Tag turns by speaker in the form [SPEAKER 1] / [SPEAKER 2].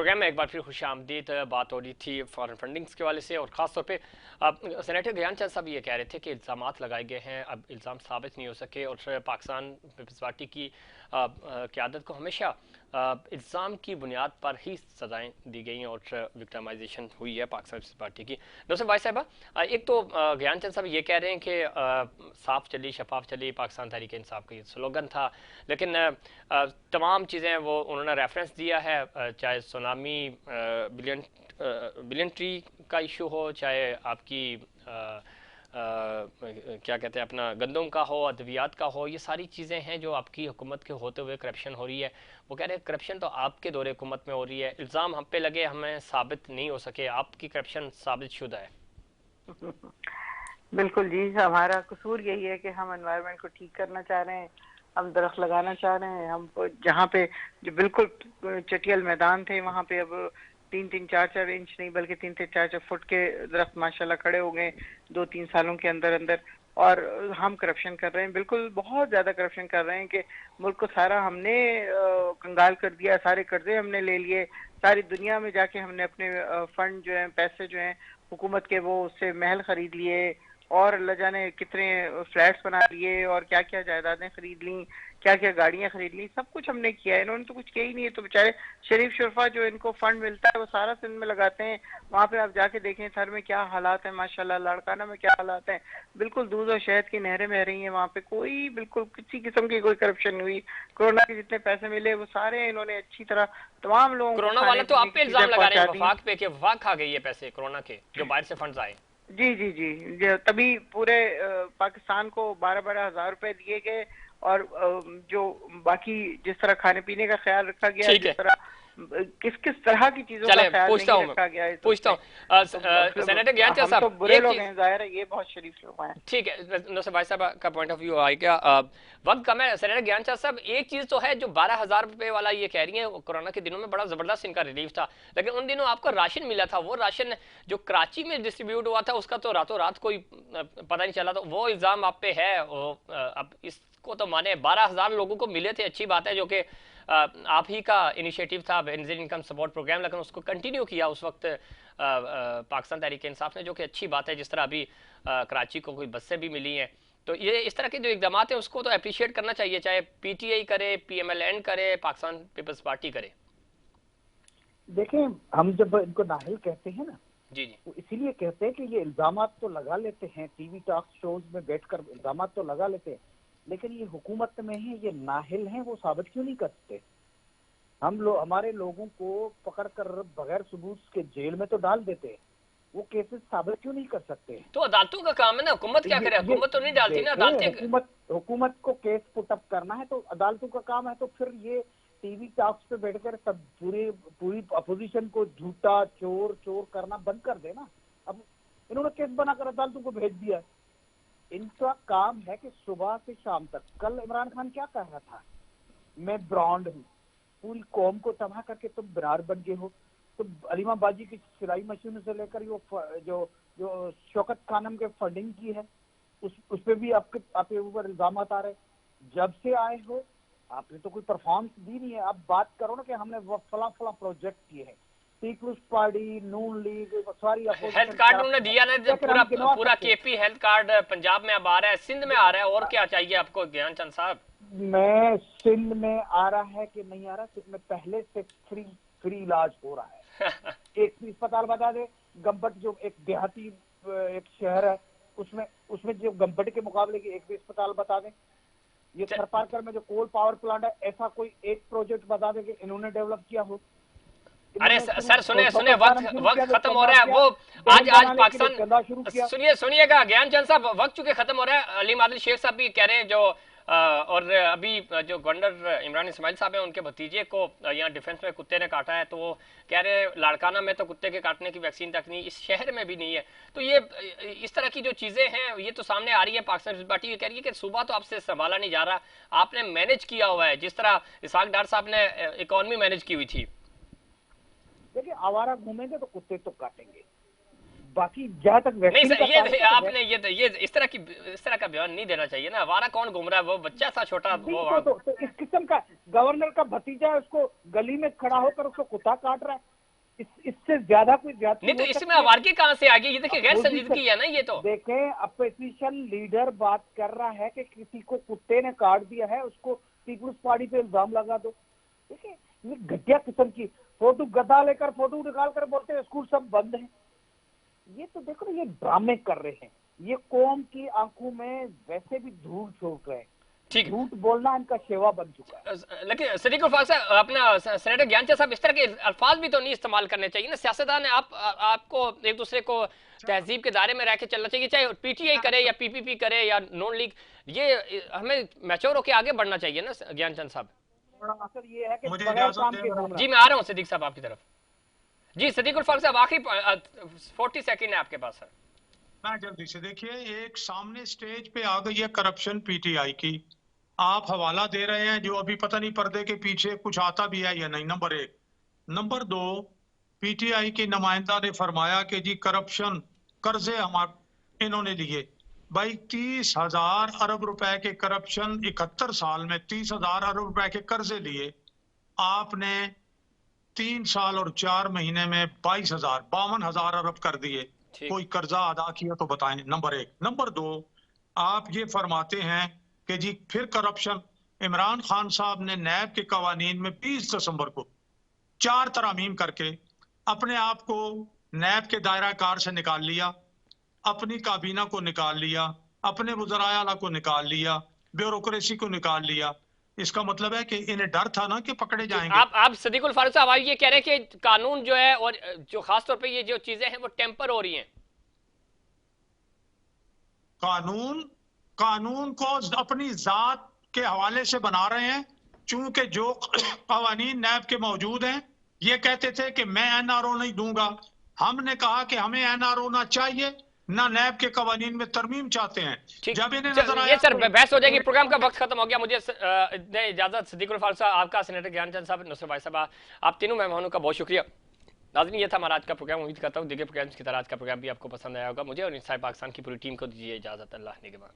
[SPEAKER 1] Programme में एक बार फिर खुशामदीद। बात हो रही थी फॉरेन फंडिंग्स के वाले से, और ख़ास तौर पे सेनेटर ज्ञानचंद साहब ये कह रहे थे कि इल्ज़ामात लगाए गए हैं, अब इल्ज़ाम साबित नहीं हो सके, और पाकिस्तान पीपल्स पार्टी की क़यादत को हमेशा इल्ज़ाम की बुनियाद पर ही सज़ाएँ दी गई हैं और विक्टिमाइजेशन हुई है पाकिस्तान पीपल्स पार्टी की। दूसरे भाई साहबा, एक तो ज्ञानचंद साहब ये कह रहे हैं कि साफ चली शफाफ चली पाकिस्तान तहरीक इंसाफ का ये स्लोगन था, लेकिन तमाम चीज़ें वो उन्होंने रेफरेंस दिया है, चाहे सुनामी बिलियन ट्री का इशू हो, चाहे आपकी क्या कहते हैं अपना गंदम का हो, अद्वियात का हो, ये सारी चीज़ें हैं जो आपकी हुकूमत के होते हुए करप्शन हो रही है। वो कह रहे हैं करप्शन तो आपके दौरे हुकूमत में हो रही है, इल्ज़ाम हम पे लगे हमें साबित नहीं हो सके, आपकी करप्शन साबित शुदा है।
[SPEAKER 2] बिल्कुल जी, हमारा कसूर यही है कि हम एनवायरनमेंट को ठीक करना चाह रहे हैं, हम दरख्त लगाना चाह रहे हैं। हम जहाँ पे जो बिल्कुल चटियल मैदान थे वहाँ पे अब 3-3, 4-4 इंच नहीं बल्कि 3-3, 4-4 फुट के दरख्त माशाल्लाह खड़े हो गए 2-3 सालों के अंदर अंदर। और हम करप्शन कर रहे हैं, बिल्कुल बहुत ज्यादा करप्शन कर रहे हैं कि मुल्क को सारा हमने कंगाल कर दिया, सारे कर्जे हमने ले लिए, सारी दुनिया में जाके हमने अपने फंड जो है, पैसे जो हैं हुकूमत के, वो उससे महल खरीद लिए और अल्लाह जाने कितने फ्लैट्स बना लिए और क्या क्या जायदादें खरीद ली, क्या क्या गाड़ियां खरीद ली, सब कुछ हमने किया है। इन्होंने तो कुछ किया ही नहीं है। तो बेचारे शरीफ शुरफा जो इनको फंड मिलता है वो सारा सिंध में लगाते हैं। वहाँ पे आप जाके देखें थर में क्या हालात है, माशाल्लाह लाड़काना में क्या हालात है, बिल्कुल दूध और शहद की नहरें बह रही हैं वहाँ पे। कोई बिल्कुल किसी किस्म की कोई करप्शन नहीं हुई। कोरोना के जितने पैसे मिले वो सारे इन्होंने अच्छी तरह तमाम लोगों को
[SPEAKER 1] कोरोना वाले
[SPEAKER 2] खाने
[SPEAKER 1] तो
[SPEAKER 2] पीने
[SPEAKER 1] आप
[SPEAKER 2] की
[SPEAKER 1] पे
[SPEAKER 2] चीजें
[SPEAKER 1] इल्ज़ाम लगा रहे हैं
[SPEAKER 2] पहुंचा दी।
[SPEAKER 1] वफाक पे कि वफाक खा गई है पैसे कोरोना के जो बाहर से फंड्स आए।
[SPEAKER 2] जी जी जी, तभी पूरे पाकिस्तान को 12-12 हज़ार रुपए दिए गए। और जो बाकी जिस तरह खाने पीने का ख्याल रखा गया,
[SPEAKER 1] ठीक
[SPEAKER 2] जिस
[SPEAKER 1] है,
[SPEAKER 2] तरह किस किस तरह की चीजों का
[SPEAKER 1] चले
[SPEAKER 2] ख्याल
[SPEAKER 1] पूछता
[SPEAKER 2] नहीं
[SPEAKER 1] हूँ मैं,
[SPEAKER 2] रखा गया इस
[SPEAKER 1] पूछता
[SPEAKER 2] उसमें।
[SPEAKER 1] हूँ
[SPEAKER 2] तो
[SPEAKER 1] सेनेटर ज्ञानचंद
[SPEAKER 2] हम तो
[SPEAKER 1] साहब
[SPEAKER 2] बुरे
[SPEAKER 1] एक
[SPEAKER 2] लोग
[SPEAKER 1] चीज।
[SPEAKER 2] हैं, जाहिर है ये बहुत शरीफ लोग हैं।
[SPEAKER 1] ठीक है, नौसर भाई साहब का पॉइंट ऑफ व्यू आएगा। वक्त कम है सेनेटर ज्ञानचंद साहब, एक चीज तो है जो 12,000 रुपए वाला ये कह रही है, कोरोना के दिनों में बड़ा जबरदस्त इनका रिलीफ था, लेकिन उन दिनों आपको राशन मिला था, वो राशन जो कराची में डिस्ट्रीब्यूट हुआ था उसका तो रातों रात कोई पता नहीं चला, तो वो इल्जाम आप पे है। अब इसको तो माने 12,000 लोगों को मिले थे, अच्छी बात है, जो कि आप ही का इनिशिएटिव था बेनजीर इनकम सपोर्ट प्रोग्राम, लेकिन उसको कंटिन्यू किया उस वक्त पाकिस्तान तहरीक इंसाफ ने, जो कि अच्छी बात है। जिस तरह अभी कराची को कोई बसें भी मिली हैं, तो ये इस तरह के जो इकदाम हैं उसको तो अप्रिशिएट करना चाहिए, चाहे पीटीआई करे, पीएमएलएन करे, पाकिस्तान पीपल्स पार्टी करे।
[SPEAKER 3] देखें, हम जब इनको नाहिल कहते हैं ना,
[SPEAKER 1] जी जी,
[SPEAKER 3] वो इसीलिए कहते हैं कि ये इल्जामात तो लगा लेते हैं, टीवी टॉक शोज में बैठकर इल्जामात तो लगा लेते हैं, लेकिन ये हुकूमत में है, ये नाहिल हैं, वो साबित क्यों नहीं करते? हमारे लोगों को पकड़ कर बगैर सबूत के जेल में तो डाल देते हैं, वो केसेस साबित क्यों नहीं कर सकते?
[SPEAKER 1] तो अदालतों का काम है ना, हुकूमत क्या करे? हुकूमत तो नहीं डालती ना अदालतें।
[SPEAKER 3] हुकूमत को केस पुटअप करना है तो अदालतों का काम है। तो फिर ये टीवी टॉक्स पे बैठकर सब पूरी अपोजिशन को झूठा चोर चोर करना बंद कर देना। अब इन्होंने केस बनाकर अदालतों को भेज दिया। इनका काम है कि सुबह से शाम तक, कल इमरान खान क्या कह रहा था, मैं ब्रांड हूँ, पूरी कौम को तबाह करके तुम ब्रार बन गए हो। तो अलीमा बाजी की सिलाई मशीन से लेकर जो जो शौकत खानम के फंडिंग की है, उस पे भी आपके ऊपर इल्जाम आ रहे। जब से आए हो आपने तो कोई परफॉर्मेंस दी नहीं है। आप बात करो ना कि हमने फला फला प्रोजेक्ट किए हैं, पीपल्स पार्टी, नून लीग, सारी
[SPEAKER 1] हेल्थ कार्ड उन्होंने दिया ना, जब पूरा केपी हेल्थ कार्ड पंजाब में अब आ रहा है, सिंध में आ रहा है, और क्या चाहिए आपको ज्ञानचंद साहब?
[SPEAKER 3] मैं सिंध में आ रहा है कि नहीं आ रहा, सिंध में पहले से फ्री इलाज हो रहा है। एक अस्पताल बता दे, गंबट जो एक देहाती एक शहर है, उसमें जो गंबट के मुकाबले की एक भी अस्पताल बता दें। ये थरपारकर में जो कोल पावर प्लांट है, ऐसा कोई एक प्रोजेक्ट बता दें कि इन्होंने डेवलप किया हो।
[SPEAKER 1] अरे सर सुने वक्त खत्म हो रहा है। वो आज पाकिस्तान, सुनिएगा ज्ञानचंद साहब, वक्त चूंकि खत्म हो रहा है। अली आदिल शेख साहब भी कह रहे हैं, जो और अभी जो गवर्नर इमरान इस्माइल साहब हैं, उनके भतीजे को यहाँ डिफेंस में कुत्ते ने काटा है, तो वो कह रहे हैं लाड़काना में तो कुत्ते के काटने की वैक्सीन तक नहीं, इस शहर में भी नहीं है। तो ये इस तरह की जो चीजें हैं ये तो सामने आ रही है। पाकिस्तान पीपल्स पार्टी ये कह रही है कि सुबह तो आपसे संभाला नहीं जा रहा, आपने मैनेज किया हुआ है, जिस तरह इसहाक डार साहब ने इकोनॉमी मैनेज की हुई थी।
[SPEAKER 3] देखिए, आवारा घूमेंगे तो कुत्ते तो काटेंगे। बाकी जहाँ तक
[SPEAKER 1] नहीं
[SPEAKER 3] वैक्सीन
[SPEAKER 1] सर,
[SPEAKER 3] का
[SPEAKER 1] ये
[SPEAKER 3] ताल्लुक है, तो
[SPEAKER 1] आपने ये इस तरह का बयान नहीं देना चाहिए ना। आवारा कौन घूम रहा है, वो बच्चा था छोटा,
[SPEAKER 3] नहीं,
[SPEAKER 1] वो वहाँ।
[SPEAKER 3] तो इस किस्म का गवर्नर का भतीजा है, उसको गली में खड़ा होकर उसको कुत्ता काट रहा है, इससे ज्यादा कोई ज्यादती
[SPEAKER 1] नहीं तो
[SPEAKER 3] हो
[SPEAKER 1] इसमें
[SPEAKER 3] सकती है?
[SPEAKER 1] आवारगी कहाँ से आ गई? ये देखिए गैर
[SPEAKER 3] अपोजिशन
[SPEAKER 1] संजीदगी है ना ये तो।
[SPEAKER 3] देखें, अपोजिशन लीडर बात कर रहा है कि किसी को कुत्ते ने काट दिया है, उसको पीपुल्स पार्टी पे इल्जाम लगा दो। देखिए, ये घटिया किस्म की फोटो, गदा लेकर फोटो निकाल कर बोलते हैं स्कूल सब बंद है। ये तो देखो ना, ये ड्रामे कर रहे हैं, ये कौम की आंखों में वैसे भी धूल छोड़ रहे हैं।
[SPEAKER 1] ठीक है।
[SPEAKER 3] झूठ बोलना इनका सेवा बन चुका है।
[SPEAKER 1] लेकिन सदीक उल फाक साहब, अपना सेनेटर ज्ञानचंद साहब, इस तरह के अल्फाज भी तो नहीं इस्तेमाल करने चाहिए ना। सियासतदान है, आपको एक दूसरे को तहजीब के दायरे में रह के चलना चाहिए, चाहे पीटीआई करे या पीपीपी करे या नॉन लीग। ये हमें मैच्योर होकर आगे बढ़ना चाहिए ना ज्ञानचंद साहब।
[SPEAKER 3] बड़ा असर ये है कि
[SPEAKER 4] मुझे
[SPEAKER 3] बगैर
[SPEAKER 4] इजाजत
[SPEAKER 3] काम
[SPEAKER 4] दें
[SPEAKER 3] के
[SPEAKER 4] मेरा-
[SPEAKER 3] घूम रहा
[SPEAKER 1] जी मैं आ रहा हूँ सदीक साहब आपकी तरफ। जी सदीक उल फाक साहब, आखिरी 40 सेकंड है आपके पास सर।
[SPEAKER 4] मैं जल्दी से, देखिए एक सामने स्टेज पे आ गई है करप्शन पीटीआई की, आप हवाला दे रहे हैं जो अभी पता नहीं पर्दे के पीछे कुछ आता भी है या नहीं, नंबर एक। नंबर दो, पीटीआई के नुमाइंदा ने फरमाया कि जी करप्शन, कर्जे हमारे इन्होंने लिए। भाई 30,000 अरब रुपए के करप्शन 71 साल में, 30,000 अरब रुपए के कर्जे लिए आपने 3 साल और 4 महीने में 22,000, 52,000 अरब कर दिए।
[SPEAKER 1] ठीक।
[SPEAKER 4] कोई कर्जा अदा किया तो बताएं, नंबर एक। नंबर दो, आप ये फरमाते हैं कि जी फिर करप्शन। इमरान खान साहब ने नैब के कवानीन में 20 दिसंबर को 4 तरमीम करके अपने आप को नैब के दायरा कार से निकाल लिया, अपनी काबीना को निकाल लिया, अपने वज़राए आला को निकाल लिया, ब्यूरोक्रेसी को निकाल लिया। इसका मतलब है कि इन्हें डर था ना कि पकड़े जाएंगे।
[SPEAKER 1] आप सदीक उल फारूक साहब, आप ये कह रहे हैं कि कानून जो है, और जो खास तौर पे ये जो चीजें हैं वो टेम्पर हो रही हैं।
[SPEAKER 4] कानून को अपनी जात के हवाले से बना रहे हैं, चूंकि जो कवानीन नैब के मौजूद हैं, ये कहते थे कि मैं एनआरओ नहीं दूंगा। हमने कहा कि हमें एनआरओ ना चाहिए, ना नैब के कवानीन में तरमीम चाहते हैं।
[SPEAKER 1] ठीक।
[SPEAKER 4] जब इन्हें
[SPEAKER 1] चल,
[SPEAKER 4] नजर
[SPEAKER 1] ये
[SPEAKER 4] आया
[SPEAKER 1] सर बहस हो जाएगी, प्रोग्राम का वक्त खत्म हो गया। मुझे दे इजाजत। सदीक उल फारूक साहब, आपका, सेनेटर ज्ञानचंद साहब, नुसरत भाई साहब, आप तीनों मेहमानों का बहुत शुक्रिया। नाज़रीन, ये था हमारा आज का प्रोग्राम। उम्मीद करता हूँ दिगे प्रोग्राम्स की तरह आज का प्रोग्राम भी आपको पसंद आया होगा। मुझे और इंसाइड पाकिस्तान की पूरी टीम को दीजिए इजाजत। अल्लाह निगहबान।